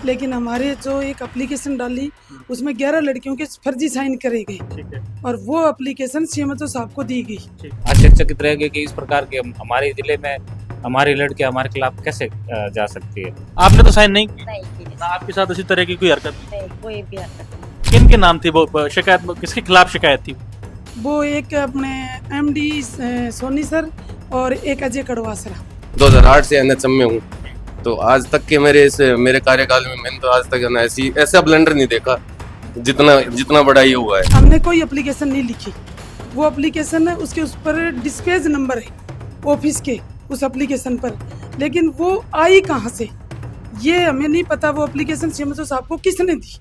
लेकिन हमारे जो एक एप्लीकेशन डाली उसमें 11 लड़कियों के फर्जी साइन करे गए ठीक है। और वो एप्लीकेशन सीएमएचओ साहब को दी गई। आश्चर्यचकित रहेंगे कि इस प्रकार के हमारे जिले में हमारी लड़कियां हमारे खिलाफ कैसे जा सकती है। आपने तो साइन नहीं किया नहीं की ना, आपके साथ इसी तरह की कोई हरकत नहीं। नहीं, कोई भी हरकत नहीं। किन के नाम थी वो शिकायत, किसके खिलाफ शिकायत थी? वो एक अपने एमडी सोनी सर और एक अजय कड़वासरा। 2008 से एनएचएम में हूँ, तो आज तक के मेरे कार्यकाल में मैंने तो आज तक है ना ऐसा ब्लंडर नहीं देखा जितना बड़ा ये हुआ है। हमने कोई एप्लीकेशन नहीं लिखी, वो एप्लीकेशन है उसके उस पर डिस्पैच नंबर है ऑफिस के उस एप्लीकेशन पर, लेकिन वो आई कहाँ से ये हमें नहीं पता। वो एप्लीकेशन सीएमएचओ साहब को किसने दी,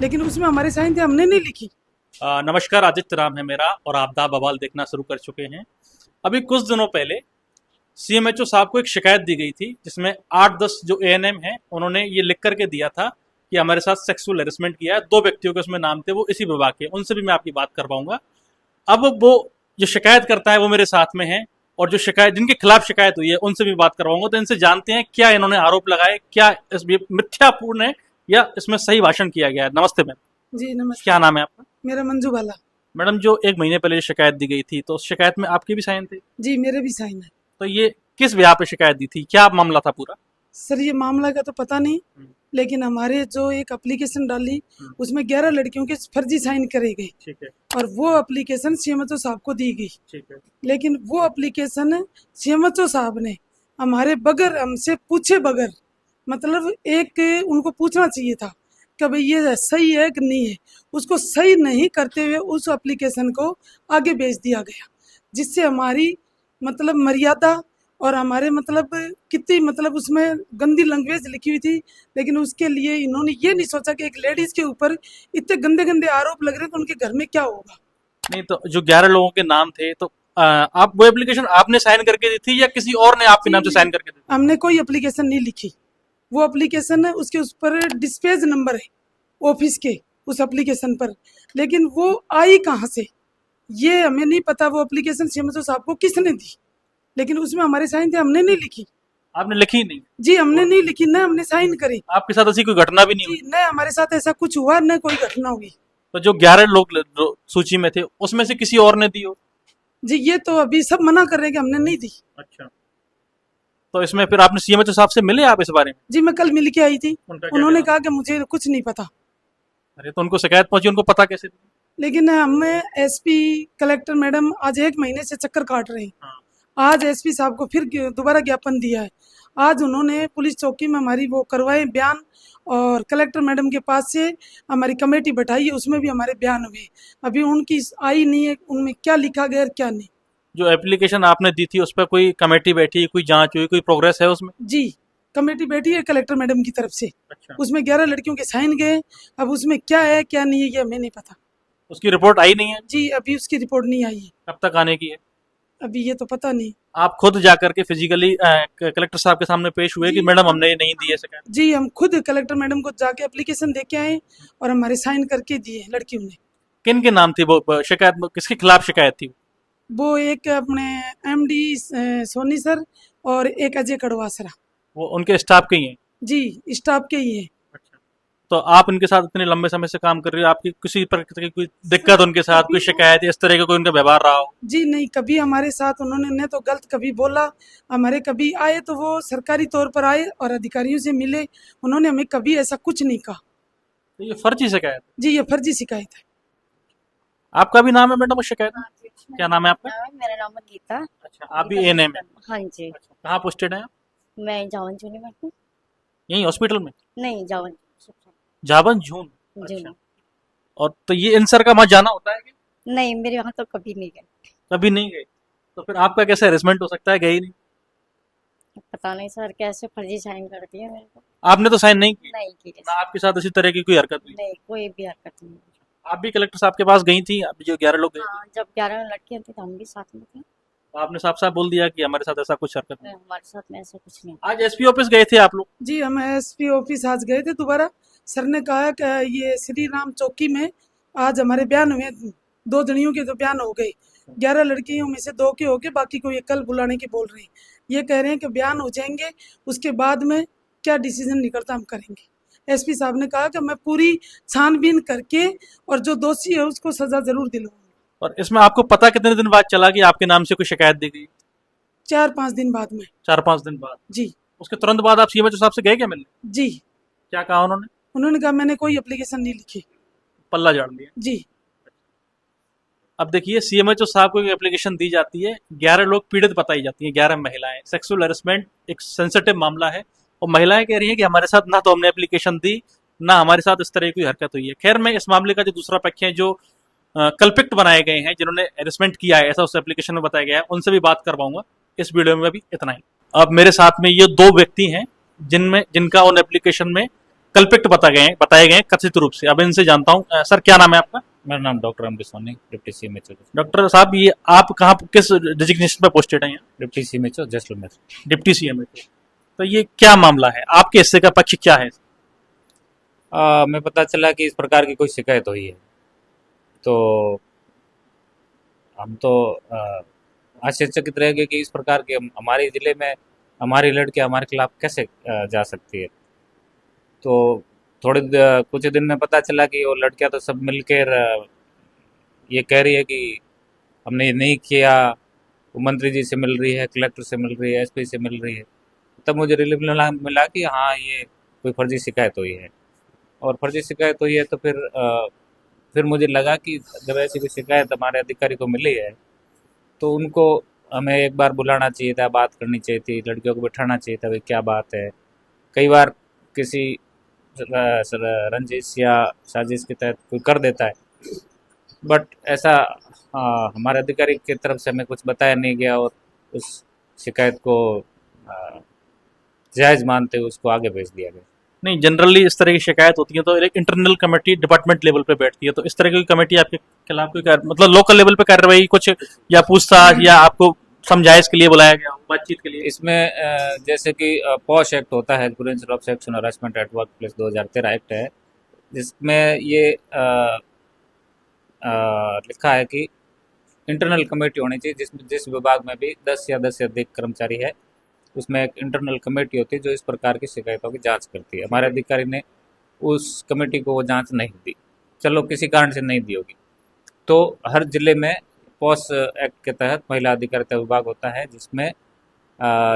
लेकिन उसमें हमारे साइन थे, हमने नहीं लिखी। नमस्कार, आदित्य राम है मेरा और आप दा बवाल देखना शुरू कर चुके हैं। अभी कुछ दिनों पहले सीएमएचओ साहब को एक शिकायत दी गई थी जिसमें 8-10 जो एएनएम हैं उन्होंने ये लिख करके दिया था कि हमारे साथ सेक्सुअल हेरेसमेंट किया है। 2 व्यक्तियों के उसमें नाम थे, वो इसी विभाग के, उनसे भी मैं आपकी बात कर पाऊंगा। अब वो जो शिकायत करता है वो मेरे साथ में है और जो शिकायत जिनके खिलाफ शिकायत हुई है उनसे भी बात करवाऊंगा। तो इनसे जानते हैं क्या इन्होंने आरोप लगाए, क्या इसमें मिथ्यापूर्ण है या इसमें सही भाषण किया गया है। नमस्ते मैम। जी नमस्ते। क्या नाम है आपका? मेरा मंजू बाला। मैडम, जो 1 महीने पहले शिकायत दी गई थी तो उस शिकायत में आपके भी साइन थे? जी मेरे भी साइन है। तो ये किस ब्याह पे शिकायत दी थी, क्या मामला था पूरा? सर ये मामला का तो पता नहीं, लेकिन हमारे जो एक एप्लीकेशन डाली उसमें 11 लड़कियों के फर्जी साइन करे गए। ठीक है। और वो एप्लीकेशन सीएमएचओ साहब को दी गई। ठीक है। लेकिन वो एप्लीकेशन सीएमएचओ साहब ने हमारे बगैर, हमसे पूछे बगैर, मतलब एक उनको पूछना चाहिए था कि भाई ये सही है कि नहीं है, उसको सही नहीं करते हुए उस एप्लीकेशन को आगे भेज दिया गया, जिससे हमारी मतलब मर्यादा और हमारे मतलब कितनी मतलब उसमें गंदी लैंग्वेज लिखी हुई थी। लेकिन उसके लिए इन्होंने ये नहीं सोचा कि एक लेडीज के ऊपर इतने गंदे गंदे आरोप लग रहे हैं तो उनके घर में क्या होगा। नहीं तो जो 11 लोगों के नाम थे तो आप वो एप्लीकेशन आपने साइन करके दी थी या किसी और ने आपके नाम से साइन करके दी? हमने कोई एप्लीकेशन नहीं लिखी, वो एप्लीकेशन है उसके उस पर डिस्पैच नंबर है ऑफिस के उस एप्लीकेशन पर, लेकिन वो आई कहाँ से ये हमें नहीं पता। वो एप्लीकेशन सीएमएचओ साहब को किसने दी, लेकिन उसमें हमारे साइन थे, हमने नहीं लिखी। आपने लिखी नहीं? जी हमने नहीं लिखी, न हमने साइन करी। आपके साथ ऐसी कोई घटना भी नहीं हुई? न हमारे साथ ऐसा कुछ हुआ, न कोई घटना हुई। तो जो 11 लोग जो सूची में थे उसमें से किसी और ने दी हो? जी ये तो अभी सब मना कर रहे हैं कि हमने नहीं दी। अच्छा, तो इसमें फिर आपने सीएमएचओ साहब से मिले आप इस बारे में? जी मैं कल मिल के आई थी, उनका क्या उन्होंने कहना? कहा कि मुझे कुछ नहीं पता। अरे तो उनको शिकायत पहुंची, उनको पता कैसे? लेकिन हमें एसपी कलेक्टर मैडम आज 1 महीने से चक्कर काट रहे हैं। हाँ। आज एसपी साहब को फिर दोबारा ज्ञापन दिया है। आज उन्होंने पुलिस चौकी में हमारी वो करवाए बयान, और कलेक्टर मैडम के पास से हमारी कमेटी बैठाई है, उसमें भी हमारे बयान हुए। अभी उनकी आई नहीं है, उनमें क्या लिखा गया और क्या नहीं। जो एप्लीकेशन आपने दी थी उस पर कोई कमेटी बैठी, कोई जांच हुई, कोई प्रोग्रेस है उसमें? जी कमेटी बैठी है कलेक्टर मैडम की तरफ से। अच्छा। उसमें 11 लड़कियों के साइन गए, अब उसमें क्या है क्या नहीं है ये हमें नहीं पता। उसकी रिपोर्ट आई नहीं है? जी अभी उसकी रिपोर्ट नहीं आई है, कब तक आने की है? अभी ये तो पता नहीं। आप खुद जाकर के फिजिकली कलेक्टर साहब के सामने पेश हुए कि मैडम हमने ये नहीं दी है शिकायत? जी हम खुद कलेक्टर मैडम को जाके एप्लीकेशन दे के आए और हमारे साइन करके दिए लड़कियों ने। किन के नाम थी वो शिकायत, किसके खिलाफ शिकायत थी? वो एक अपने एमडी सोनी सर और एक अजय कड़वासरा। वो उनके स्टाफ के ही हैं? जी स्टाफ के ही है। अच्छा, तो आप उनके साथ इतने लंबे समय से काम कर रहे हो, आपकी किसी प्रकार की कोई दिक्कत उनके साथ, कोई शिकायत इस तरह का कोई उनका व्यवहार रहा हो? जी नहीं, कभी हमारे साथ उन्होंने न तो गलत कभी बोला। हमारे कभी आए तो वो सरकारी तौर पर आए और अधिकारियों से मिले, उन्होंने हमें कभी ऐसा कुछ नहीं कहा। तो ये फर्जी शिकायत? जी ये फर्जी शिकायत है। आपका भी नाम है मैडम उस शिकायत में? क्या नाम है आपका? मेरा नाम है गीता। अच्छा, आप भी एएनएम है? हाँ जी। अच्छा, कहाँ पोस्टेड है आप? मैं जावन जूनी में हूँ। यहीं हॉस्पिटल में? नहीं, जावन जाबन जून? जी। अच्छा। और तो ये इन सर का वहाँ जाना होता है कि नहीं, मेरे वहाँ तो कभी नहीं गए। कभी नहीं गए? तो फिर आपका कैसे हेरेसमेंट हो सकता है, गए ही नहीं? पता नहीं सर कैसे फर्जी साइन कर दिया मेरे को। आपने तो साइन नहीं किए नहीं की। ना, आपके साथ इसी तरह की कोई हरकत हुई? नहीं, कोई भी हरकत नहीं। आप भी कलेक्टर साहब के पास गई थी? अभी जो 11 लोग गए थे, हाँ, जब 11 लड़कियां थी तो हम भी साथ में थे। तो आपने साफ साफ बोल दिया कि हमारे साथ ऐसा कुछ हरकत नहीं। हमारे साथ में ऐसा कुछ नहीं। आज एसपी ऑफिस गए थे आप लोग? जी हम एसपी ऑफिस आज गए थे दोबारा। सर ने कहा कि ये श्री राम चौकी में आज हमारे बयान हुए, 2 जनियों के तो बयान हो गए, 11 लड़कियों में से 2 के हो गए, बाकी को ये कल बुलाने की बोल रहे हैं। ये कह रहे हैं कि बयान हो जाएंगे, उसके बाद में क्या डिसीजन निकलता हम करेंगे। एसपी साहब ने कहा कि मैं पूरी छानबीन करके और जो दोषी है उसको सजा जरूर दिलाऊंगा। और इसमें आपको पता कितने दिन बाद चला कि आपके नाम से कोई शिकायत दी गई? 4-5 दिन बाद में। 4-5 दिन बाद। जी उसके तुरंत बाद आप सीएमएचओ साहब से गए क्या मिलने? जी। क्या कहा उन्होंने? उन्होंने कहा मैंने कोई एप्लीकेशन नहीं लिखी। पल्ला झाड़ दिया। जी अब देखिए, सीएमएचओ साहब को एक एप्लीकेशन दी जाती है, 11 लोग पीड़ित बताई जाती हैं, 11 महिलाएं। सेक्सुअल हेरेसमेंट एक सेंसिटिव मामला है और महिलाएं कह रही हैं कि हमारे साथ ना तो हमने एप्लीकेशन दी, ना हमारे साथ इस तरह की कोई हरकत हुई है। खैर, मैं इस मामले का जो दूसरा पक्ष है, जो कल्पिक्ट बनाए गए हैं, जिन्होंने हेरेसमेंट किया है, ऐसा उस एप्लीकेशन में बताया गया है, उनसे भी बात करवाऊंगा। इस वीडियो में भी इतना ही। अब मेरे साथ में ये 2 व्यक्ति हैं जिनका उन एप्लीकेशन में कल्पिक्ट बताए गए कथित रूप से। अब इनसे जानता हूँ। सर, क्या नाम है आपका? मेरा नाम डॉक्टर अमृत सोनी, डिप्टी सीएमएचओ। डॉक्टर साहब, ये आप कहाँ किस डिजिग्नेशन पे पोस्टेड हैं यहाँ? Deputy CMHO Jaisalmer. Deputy CMHO. तो ये क्या मामला है, आपके हिस्से का पक्ष क्या है? मैं पता चला कि इस प्रकार की कोई शिकायत हुई है, तो हम तो आश्चर्यचकित रह गए कि इस प्रकार के हमारे ज़िले में हमारी लड़कियां हमारे खिलाफ कैसे जा सकती है। तो कुछ दिन में पता चला कि वो लड़कियां तो सब मिलकर ये कह रही है कि हमने ये नहीं किया। वो मंत्री जी से मिल रही है, कलेक्टर से मिल रही है, एसपी से मिल रही है। तब मुझे रिलीफ मिला कि हाँ, ये कोई फर्जी शिकायत हुई है। और फर्जी शिकायत हुई है तो फिर मुझे लगा कि जब ऐसी कोई शिकायत हमारे अधिकारी को मिली है तो उनको हमें एक बार बुलाना चाहिए था, बात करनी चाहिए थी, लड़कियों को बिठाना चाहिए था, भाई क्या बात है। कई बार किसी रंजिश या साजिश के तहत कोई कर देता है, बट ऐसा हमारे अधिकारी की तरफ से हमें कुछ बताया नहीं गया और उस शिकायत को जायज़ मानते हुए उसको आगे भेज दिया गया। नहीं, जनरली इस तरह की शिकायत होती है तो एक इंटरनल कमेटी डिपार्टमेंट लेवल पे बैठती है। तो इस तरह की कमेटी आपके खिलाफ कोई मतलब लोकल लेवल पे कार्रवाई कुछ या पूछताछ या आपको समझाइश के लिए बुलाया गया बातचीत के लिए? इसमें जैसे कि पॉश एक्ट होता है, prevention of sexual harassment at work place 2013 act है, जिसमें ये लिखा है कि इंटरनल कमेटी होनी चाहिए, जिस विभाग में भी 10 या 10 से अधिक कर्मचारी है, उसमें एक इंटरनल कमेटी होती है जो इस प्रकार की शिकायतों की जांच करती है। हमारे अधिकारी ने उस कमेटी को वो जांच नहीं दी, चलो किसी कारण से नहीं दी होगी। तो हर जिले में पॉस एक्ट के तहत महिला अधिकारिता विभाग होता है,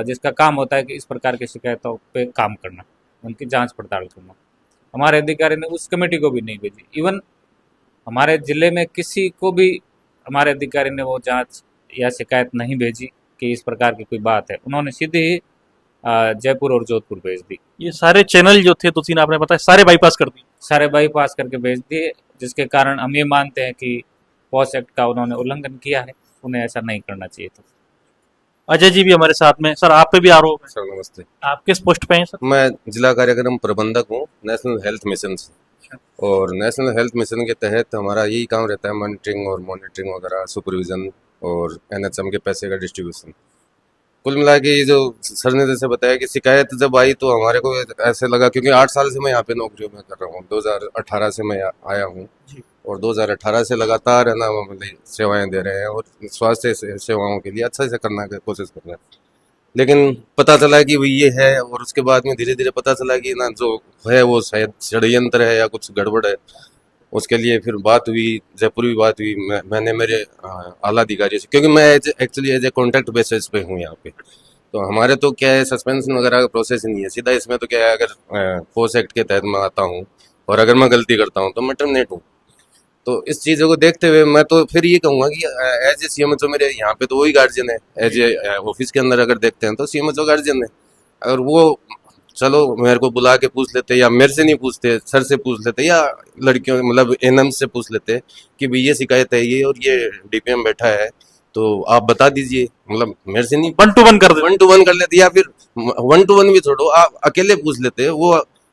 जिसका काम होता है कि इस प्रकार की शिकायतों पे काम करना, उनकी जांच पड़ताल करना। हमारे अधिकारी ने उस कमेटी को भी नहीं भेजी। इवन हमारे ज़िले में किसी को भी हमारे अधिकारी ने वो जांच या शिकायत नहीं भेजी कि इस प्रकार की कोई बात है। उन्होंने सीधे ही जयपुर और जोधपुर भेज दी। ये सारे चैनल जो थे 2-3 आपने बताया, सारे बाईपास कर दिए? सारे बाईपास करके भेज दिए, जिसके कारण हम ये मानते हैं कि पॉस एक्ट का उन्होंने उल्लंघन किया है, उन्हें ऐसा नहीं करना चाहिए था। अजय जी भी हमारे साथ में। सर, आप पे भी आरोप है। सर नमस्ते। आप किस पोस्ट पे हैं सर? मैं जिला कार्यक्रम प्रबंधक हूँ नेशनल हेल्थ मिशन से। और नेशनल हेल्थ मिशन के तहत हमारा यही काम रहता है, मॉनिटरिंग वगैरह, सुपरविजन और एनएचएम के पैसे का डिस्ट्रीब्यूशन। कुल मिला के ये जो सर ने जैसे बताया कि शिकायत जब आई तो हमारे को ऐसे लगा, क्योंकि 8 साल से मैं यहाँ पे नौकरियों में कर रहा हूँ, 2018 से मैं आया हूँ और 2018 से लगातार है ना मतलब सेवाएं दे रहे हैं और स्वास्थ्य सेवाओं के लिए अच्छा से करने की कोशिश कर रहे हैं। लेकिन पता चला कि वही ये है और उसके बाद में धीरे धीरे पता चला कि ना जो है वो शायद षड्यंत्र है या कुछ गड़बड़ है। उसके लिए फिर बात हुई, जयपुर भी बात हुई। मैंने मेरे आला अधिकारी से, क्योंकि मैं actually as a contract basis पे हूँ यहाँ पे, तो हमारे तो क्या है सस्पेंशन वगैरह का प्रोसेस नहीं है सीधा। इसमें तो क्या है, अगर फोर्स एक्ट के तहत मैं आता हूँ और अगर मैं गलती करता हूँ तो मैं टर्मिनेट हूँ। तो इस चीज़ों को देखते हुए मैं तो फिर ये कहूँगा कि एज ए सीएमएचओ मेरे यहाँ पे तो वही गार्जियन है। एज ए ऑफिस के अंदर अगर देखते हैं तो सीएमएचओ गार्जियन है। अगर वो चलो मेरे को बुला के पूछ लेते या मेरे से नहीं पूछते, सर से पूछ लेते या लड़कियों मतलब एनएम से पूछ लेते कि भाई ये शिकायत है ये और ये डीपीएम बैठा है तो आप बता दीजिए, मतलब मेरे से नहीं 1-to-1 कर दे। 1-to-1 कर लेते या फिर 1-to-1 भी छोड़ो, आप अकेले पूछ लेते। वो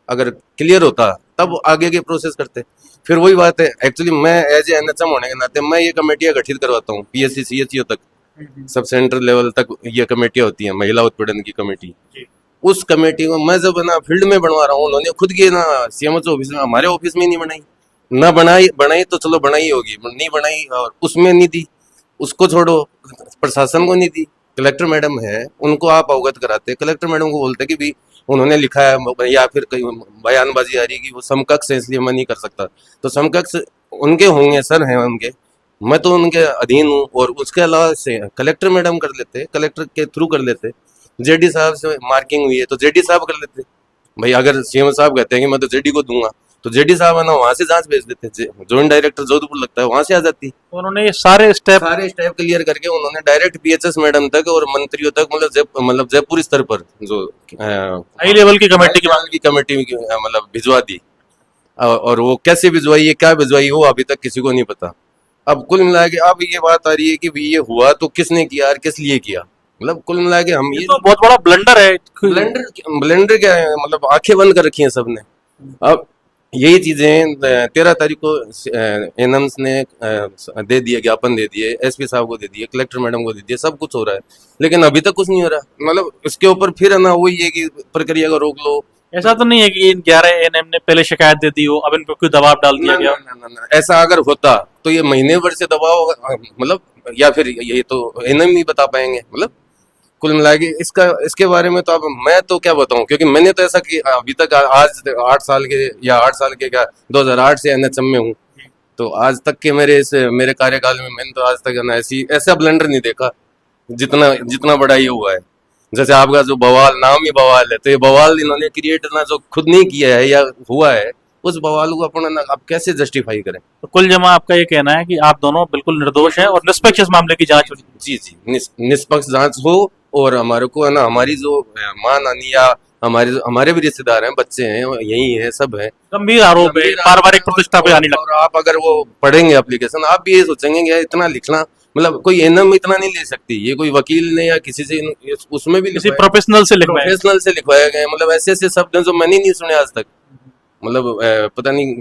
अगर क्लियर होता तब आगे के प्रोसेस करते। फिर वही बात है, एक्चुअली मैं एज ए एनएचएम होने के नाते मैं ये कमेटियां गठित करवाता हूँ, पीएससी सीएचसीओ तक, सब सेंटर लेवल तक ये कमेटियां होती हैं, महिला उत्पीड़न की कमेटी। उस कमेटी को मैं जब ना फील्ड में बनवा रहा हूँ, उन्होंने खुद की ना सीएमएचओ ऑफिस में, हमारे ऑफिस में नहीं बनाई। ना बनाई तो चलो बनाई होगी, नहीं बनाई और उसमें नहीं दी, उसको छोड़ो प्रशासन को नहीं दी। कलेक्टर मैडम है, उनको आप अवगत कराते, कलेक्टर मैडम को बोलते कि भाई उन्होंने लिखा है या फिर कहीं बयानबाजी आ रही है कि वो समकक्ष है इसलिए मैं नहीं कर सकता, तो समकक्ष उनके होंगे, सर हैं उनके, मैं तो उनके अधीन हूँ। और उसके अलावा से कलेक्टर मैडम कर लेते, कलेक्टर के थ्रू कर लेते, जेडी साहब से मार्किंग हुई है तो जेडी साहब कर लेते। भाई अगर सीएम साहब कहते हैं कि मैं तो जेडी को दूंगा, तो जेडी साहब है ना वहां से जांच भेज देते, जॉइंट डायरेक्टर जोधपुर लगता है वहां से आ जाती। उन्होंने ये सारे स्टेप क्लियर करके उन्होंने डायरेक्ट पीएचएस मैडम तक और मंत्रियों तक, मतलब जयपुर स्तर पर जो हाई लेवल की कमेटी की कमेटी मतलब भिजवा दी। और वो कैसे भिजवाई है, क्या भिजवाई, वो अभी तक किसी को नहीं पता। अब कुल मिला के अब ये बात आ रही है कि भी ये हुआ तो किसने किया और किस लिए किया, मतलब कुल मिला के हम ये तो बहुत बड़ा ब्लंडर है। ब्लेंडर क्या है, मतलब आंखें बंद कर रखी हैं सबने। अब यही चीजें 13 तारीख को एनएम्स ने दे दिए, ज्ञापन दे दिए, एसपी साहब को दे दिए, कलेक्टर मैडम को दे दिए, सब कुछ हो रहा है, लेकिन अभी तक कुछ नहीं हो रहा। मतलब इसके ऊपर फिर है ना वही है कि प्रक्रिया को रोक लो। ऐसा तो नहीं है कि इन 11 एएनएम ने पहले शिकायत दे दी हो, अब इन पर कोई दबाव डाल दिया गया? ना, ऐसा अगर होता तो ये महीने भर से दबाव, मतलब या फिर ये तो एनएम ही बता पाएंगे। मतलब कुल मिला के इसके बारे में तो अब मैं तो क्या बताऊं, क्योंकि मैंने तो ऐसा कि अभी तक आज 8 साल के या 8 साल के क्या 2008 से एनएचएम में हूँ, तो आज तक के मेरे कार्यकाल में मैंने तो आज तक ना ऐसा ब्लंडर नहीं देखा जितना बड़ा ये हुआ है। जैसे आपका जो बवाल, नाम ही बवाल है, तो ये बवाल इन्होंने क्रिएट ना जो खुद नहीं किया है या हुआ है, उस बवाल को अपन ना आप कैसे जस्टिफाई करें। तो कुल जमा आपका ये कहना है कि आप दोनों बिल्कुल निर्दोष हैं और निष्पक्ष इस मामले की जांच होनी चाहिए? जी, निष्पक्ष जांच हो। और हमारे को है ना, हमारी जो मां नानी या हमारे भी रिश्तेदार हैं, बच्चे हैं, यही हैं, सब हैं, गंभीर आरोप है, पारिवारिक प्रतिष्ठा पे हानि और आप अगर वो पढ़ेंगे एप्लीकेशन, आप भी ये सोचेंगे कि यार इतना लिखना, मतलब कोई एनएम इतना नहीं ले सकती, ये कोई वकील ने या किसी से उसमें भी किसी प्रोफेशनल से लिखवाया गया। मतलब ऐसे ऐसे शब्द हैं जो मैंने नहीं सुने आज तक। मतलब पता नहीं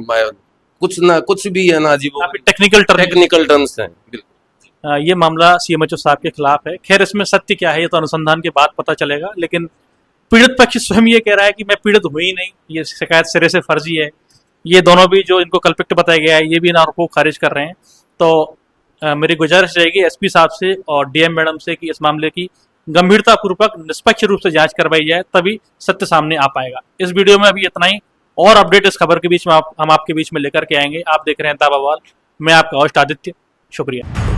कुछ भी है ना, अजीब टेक्निकल टर्म्स हैं। ये मामला सीएमएचओ साहब के खिलाफ है। खैर इसमें सत्य क्या है ये तो अनुसंधान के बाद पता चलेगा, लेकिन पीड़ित पक्ष स्वयं ये कह रहा है कि मैं पीड़ित हुई नहीं, ये शिकायत सिरे से फर्जी है। ये दोनों भी जो इनको कल्पित बताया गया है, ये भी इन आरोपों को खारिज कर रहे हैं। तो मेरी गुजारिश रहेगी एसपी साहब से और डीएम मैडम से कि इस मामले की गंभीरतापूर्वक निष्पक्ष रूप से जांच करवाई जाए, तभी सत्य सामने आ पाएगा। इस वीडियो में अभी इतना ही, और अपडेट इस खबर के बीच में हम आपके बीच में लेकर के आएंगे। आप देख रहे हैं दा बवाल, मैं आपका होस्ट आदित्य, शुक्रिया।